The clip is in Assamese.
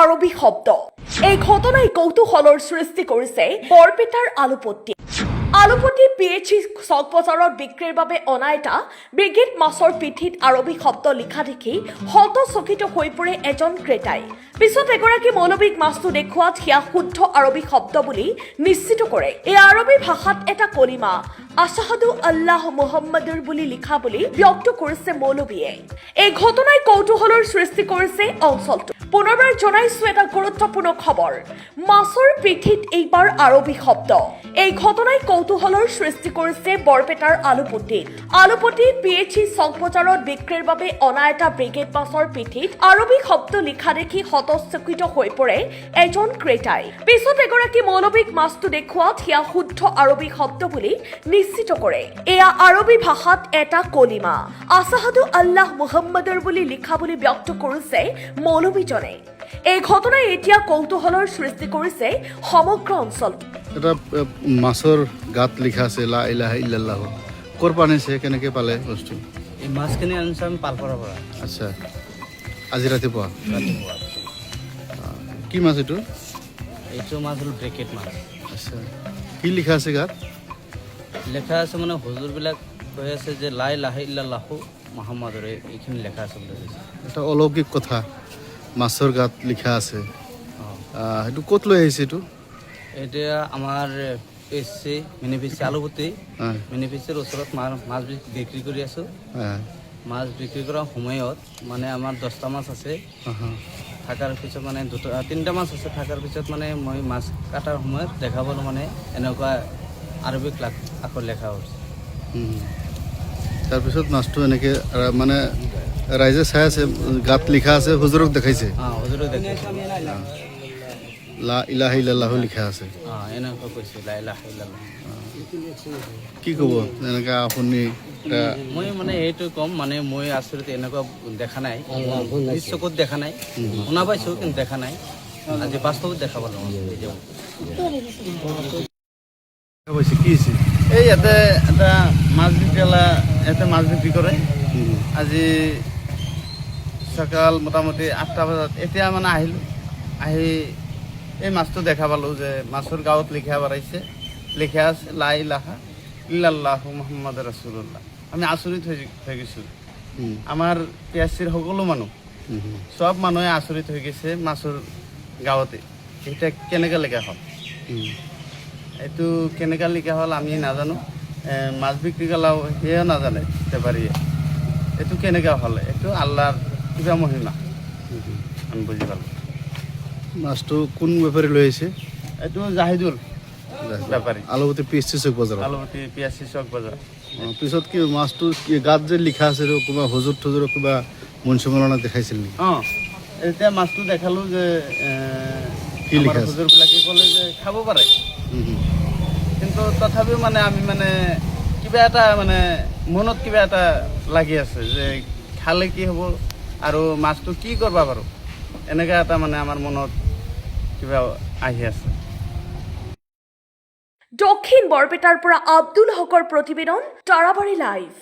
আৰবী শব্দ। এই ঘটনাই কৌতূহলৰ সৃষ্টি কৰিছে বৰপেটাৰ আলুপট্টি। আলুপট্টি PHC চক বজাৰত বিক্ৰীৰ বাবে অনা এটা ব্ৰিগেড মাছৰ পিঠিত আৰবী শব্দ লিখা দেখি হতচকিত হৈ পৰে এজন ক্ৰেতাই। পিছত এগৰাকী মৌলবীক মাছটো দেখুৱাত সেয়া শুদ্ধ আৰবী শব্দ বুলি নিশ্চিত কৰে। এই আৰবী ভাষাত এটা কলিমা আছহাদু আল্লাহ মুহাম্মাদুৰ বুলি লিখা বুলি ব্যক্ত কৰিছে মৌলবীয়ে। এই ঘটনাই কৌতূহলৰ সৃষ্টি কৰিছে অঞ্চলটো। পুনৰবাৰ জনাইছো এটা গুৰুত্বপূৰ্ণ খবৰ, মাছৰ পিঠিত এইবাৰ আৰবী শব্দ। এই ঘটনাই কৌতূহলৰ সৃষ্টি কৰিছে বৰপেটাৰ আলুপট্টিত। আলুপট্টি PHC চক বজাৰত বিক্ৰীৰ বাবে অনা এটা ব্ৰিগেড মাছৰ পিঠিত আৰবী শব্দ লিখা দেখি হতচকিত হৈ পৰে এজন ক্ৰেতাই। পিছত এগৰাকী মৌলবীক মাছটো দেখুৱাত সেয়া শুদ্ধ আৰবী শব্দ বুলি নিশ্চিত কৰে। এয়া আৰবী ভাষাত এটা কলিমা আছহাদু আল্লাহ মুহাম্মাদুৰ বুলি লিখা বুলি ব্যক্ত কৰিছে মৌলবীজনে। এই ঘটনাই এতিয়া কৌতূহলৰ সৃষ্টি কৰিছে সমগ্ৰ অঞ্চলটো। এটা মাছৰ গাত লিখা আছে লা ইলাহা ইল্লাল্লাহ। ক'ৰ পৰা আনিছে, কেনেকৈ পালে বস্তু? এই মাছখিনি আনিছোঁ আমি পালপাৰাৰ পৰা। আচ্ছা, আজি ৰাতিপুৱা কি মাছ এইটো? এইটো মাছ হ'ল ব্ৰেকেট মাছ। আচ্ছা, কি লিখা আছে গাত? লেখা আছে মানে হুজুৰবিলাক কৈ আছে যে লা ইলাহা ইল্লাল্লাহু মুহাম্মাদুৰ, এইখিনি লেখা আছে বুলি কৈছে। এটা অলৌকিক কথা, মাছৰ গাত লিখা আছে। সেইটো ক'ত লৈ আহিছে এইটো? এতিয়া আমাৰ PHC মিনিপিচি আলুপট্টি মিনিপিচিৰ ওচৰত মাছ বিক্ৰী কৰি আছোঁ। মাছ বিক্ৰী কৰাৰ সময়ত মানে আমাৰ 10টা মাছ আছে, থকাৰ পিছত মানে 3টা মাছ আছে, থকাৰ পিছত মানে মই মাছ কাটাৰ সময়ত দেখা পালোঁ মানে এনেকুৱা আৰবিক আখৰ লেখা হৈছে। তাৰপিছত মাছটো এনেকৈ মানে ৰাইজে চাই আছে, গাত লিখা আছে, হুজুৰক দেখাইছে। হুজুৰক দেখাইছে লা ইলাহা ইল্লাল্লাহু লিখা আছে। এনেকুৱা কৈছে লা ইলাহা ইল্লাল্লাহ। কি ক'ব এনেকৈ আপুনি? মই মানে এইটো ক'ম, মানে মই আচলতে এনেকুৱা দেখা নাই, নিজ চকুত দেখা নাই, শুনা পাইছোঁ কিন্তু দেখা নাই। আজি বাস্তৱত দেখা পালোঁ। কি হৈছে? এই ইয়াতে এটা মাছ বিক্ৰীৱালা ইয়াতে মাছ বিক্ৰী কৰে। আজি সকাল মোটামুটি 8টা বজাত এতিয়া মানে আহিলোঁ, আহি এই মাছটো দেখা পালোঁ যে মাছৰ গাঁৱত লিখা বাঢ়াইছে, লিখা আছে লা ইলাহা ইল্লাল্লাহু মুহাম্মাদুৰ ৰাছুলুল্লাহ। আমি আচৰিত হৈ গৈছোঁ। আমাৰ PHCৰ সকলো মানুহ, চব মানুহে আচৰিত হৈ গৈছে মাছৰ গাঁৱতে এতিয়া কেনেকৈ লিখা হ'ল। এইটো কেনেকৈ লিখা হ'ল আমি নাজানো, মাছ বিক্ৰী গলাও সেয়াও নাজানে বেপাৰীয়ে এইটো কেনেকৈ হ'ল। এইটো আল্লাহৰ কিবা মহিমা আমি বুজি পালোঁ। মাছটো কোন বেপাৰী লৈ আহিছে? এইটো জাহিদুল বেপাৰী, আলুপট্টি PHC চক বজাৰ। আলুপট্টি PHC চক বজাৰ। পিছত কি মাছটো কি গাত যে লিখা আছে, কিবা হুজুৰ থুজুৰক কিবা মনসুমলনা দেখাইছিল নেকি? এতিয়া মাছটো দেখালোঁ যে কি লিখা আছে? হুজুৰবিলাকে ক'লে যে খাব পাৰে, কিন্তু তথাপিও মানে আমি মানে কিবা এটা মানে মনত কিবা এটা লাগি আছে যে খালে কি হ'ব আৰু মাছটো কি কৰিব পাৰোঁ, এনেকুৱা এটা মানে আমাৰ মনত কিবা আহি আছে। দক্ষিণ বৰপেটাৰ পৰা আব্দুল হকৰ প্ৰতিবেদন, তাৰাবাৰী লাইভ।